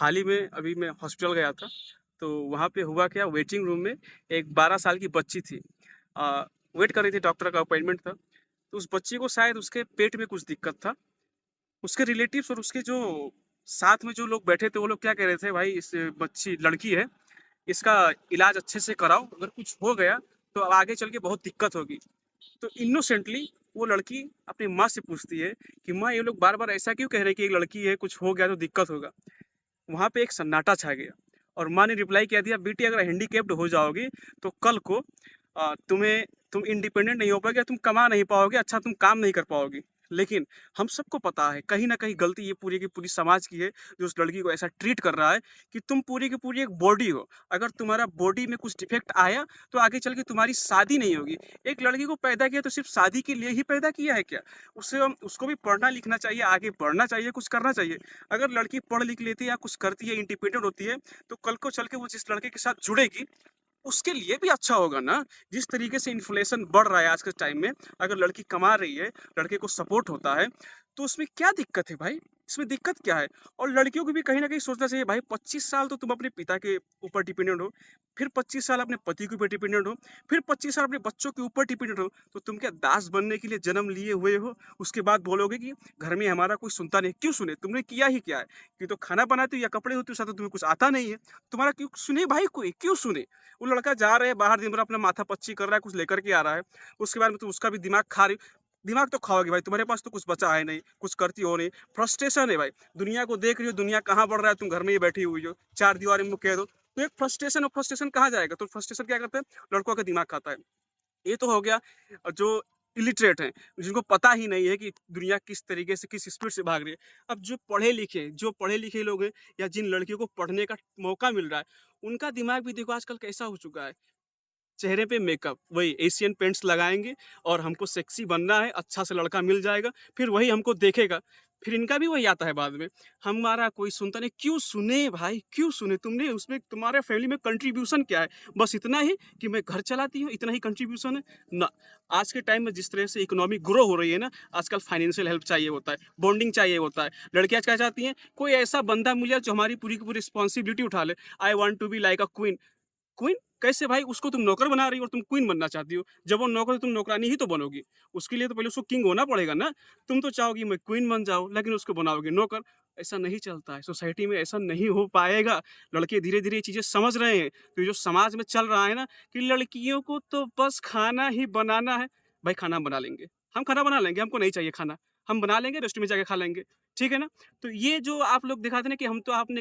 हाल ही में अभी मैं हॉस्पिटल गया था, तो वहाँ पे हुआ क्या, वेटिंग रूम में एक 12 साल की बच्ची थी। वेट कर रही थी, डॉक्टर का अपॉइंटमेंट था। तो उस बच्ची को शायद उसके पेट में कुछ दिक्कत था। उसके रिलेटिव्स और उसके जो साथ में जो लोग बैठे थे, वो लोग क्या कह रहे थे, भाई इस बच्ची लड़की है, इसका इलाज अच्छे से कराओ, अगर कुछ हो गया तो आगे चल के बहुत दिक्कत होगी। तो इनोसेंटली वो लड़की अपनी माँ से पूछती है कि माँ, ये लोग बार-बार ऐसा क्यों कह रहे हैं कि एक लड़की है, कुछ हो गया तो दिक्कत होगा। वहाँ पे एक सन्नाटा छा गया और माँ ने रिप्लाई किया दिया, बेटी अगर हैंडीकैप्ड हो जाओगी तो कल को तुम इंडिपेंडेंट नहीं हो पाओगे, तुम कमा नहीं पाओगे, अच्छा तुम काम नहीं कर पाओगी। लेकिन हम सबको पता है कहीं ना कहीं गलती ये पूरी की पूरी समाज की है, जो उस लड़की को ऐसा ट्रीट कर रहा है कि तुम पूरी की पूरी एक बॉडी हो। अगर तुम्हारा बॉडी में कुछ डिफेक्ट आया तो आगे चल के तुम्हारी शादी नहीं होगी। एक लड़की को पैदा किया तो सिर्फ शादी के लिए ही पैदा किया है क्या? उसको भी पढ़ना लिखना चाहिए, आगे बढ़ना चाहिए, कुछ करना चाहिए। अगर लड़की पढ़ लिख लेती है या कुछ करती है, इंडिपेंडेंट होती है, तो कल को चल के वो जिस लड़के के साथ जुड़ेगी, उसके लिए भी अच्छा होगा ना। जिस तरीके से इन्फ्लेशन बढ़ रहा है आज के टाइम में, अगर लड़की कमा रही है, लड़के को सपोर्ट होता है, तो उसमें क्या दिक्कत है भाई? इसमें दिक्कत क्या है? और लड़कियों को भी कहीं न कहीं सोचना चाहिए, भाई 25 साल तो तुम अपने पिता के ऊपर डिपेंडेंट हो, फिर 25 साल अपने पति के ऊपर डिपेंडेंट हो, फिर 25 साल अपने बच्चों के ऊपर डिपेंडेंट हो, तो तुम क्या दास बनने के लिए जन्म लिए हुए हो? उसके बाद बोलोगे कि घर में हमारा कोई सुनता नहीं। क्यों सुने? तुमने किया ही क्या है? कि तो खाना बनाती हो या कपड़े धोती हो, साथ में तुम्हें कुछ आता नहीं है। तुम्हारा क्यों सुने भाई कोई? क्यों सुने? वो लड़का जा रहा है बाहर, दिन भर अपना माथा पच्ची कर रहा है, कुछ लेकर के आ रहा है। उसके बाद में तुम उसका भी दिमाग खा रही हो। दिमाग तो खाओगे भाई, तुम्हारे पास तो कुछ बचा है नहीं, कुछ करती हो नहीं। फ्रस्ट्रेशन है भाई, दुनिया को देख रही हो, दुनिया कहाँ बढ़ रहा है, तुम घर में ही बैठी हुई हो, चार दीवारी में कह दो। तो एक फ्रस्ट्रेशन, और फ्रस्ट्रेशन कहाँ जाएगा? तो फ्रस्ट्रेशन क्या करता है? लड़कों का दिमाग खाता है। ये तो हो गया जो इलिटरेट हैं, जिनको पता ही नहीं है कि दुनिया किस तरीके से, किस स्पीड से भाग रही है। अब जो पढ़े लिखे लोग हैं, या जिन लड़कियों को पढ़ने का मौका मिल रहा है, उनका दिमाग भी देखो आजकल कैसा हो चुका है। चेहरे पे मेकअप, वही एशियन पेंट्स लगाएँगे और हमको सेक्सी बनना है, अच्छा सा लड़का मिल जाएगा, फिर वही हमको देखेगा। फिर इनका भी वही आता है बाद में, हमारा कोई सुनता नहीं। क्यों सुने भाई, क्यों सुने? तुमने उसमें, तुम्हारे फैमिली में कंट्रीब्यूशन क्या है? बस इतना ही कि मैं घर चलाती हूँ, इतना ही कंट्रीब्यूशन है? ना। आज के टाइम में जिस तरह से इकोनॉमी ग्रो हो रही है ना, आजकल फाइनेंशियल हेल्प चाहिए होता है, बॉन्डिंग चाहिए होता है। लड़कियाँ क्या चाहती हैं? कोई ऐसा बंदा मिल जाए जो हमारी पूरी की पूरी रिस्पॉन्सिबिलिटी उठा ले। I want to be like a queen. Queen? कैसे भाई? उसको तुम नौकर बना रही हो और तुम क्वीन बनना चाहती हो। जब वो नौकर है, तुम नौकरानी ही तो बनोगी। उसके लिए तो पहले उसको किंग होना पड़ेगा ना। तुम तो चाहोगी मैं क्वीन बन जाऊँ, लेकिन उसको बनाओगे नौकर। ऐसा नहीं चलता है, सोसाइटी में ऐसा नहीं हो पाएगा। लड़के धीरे-धीरे ये चीज़ें समझ रहे हैं। तो ये जो समाज में चल रहा है ना, कि लड़कियों को तो बस खाना ही बनाना है। भाई खाना हम बना लेंगे। हम खाना बना लेंगे, हमको नहीं चाहिए खाना। हम बना लेंगे, रेस्टोरेंट में जाके खा लेंगे। ठीक है ना? तो ये जो आप लोग दिखाते हैं ना कि हम तो आपने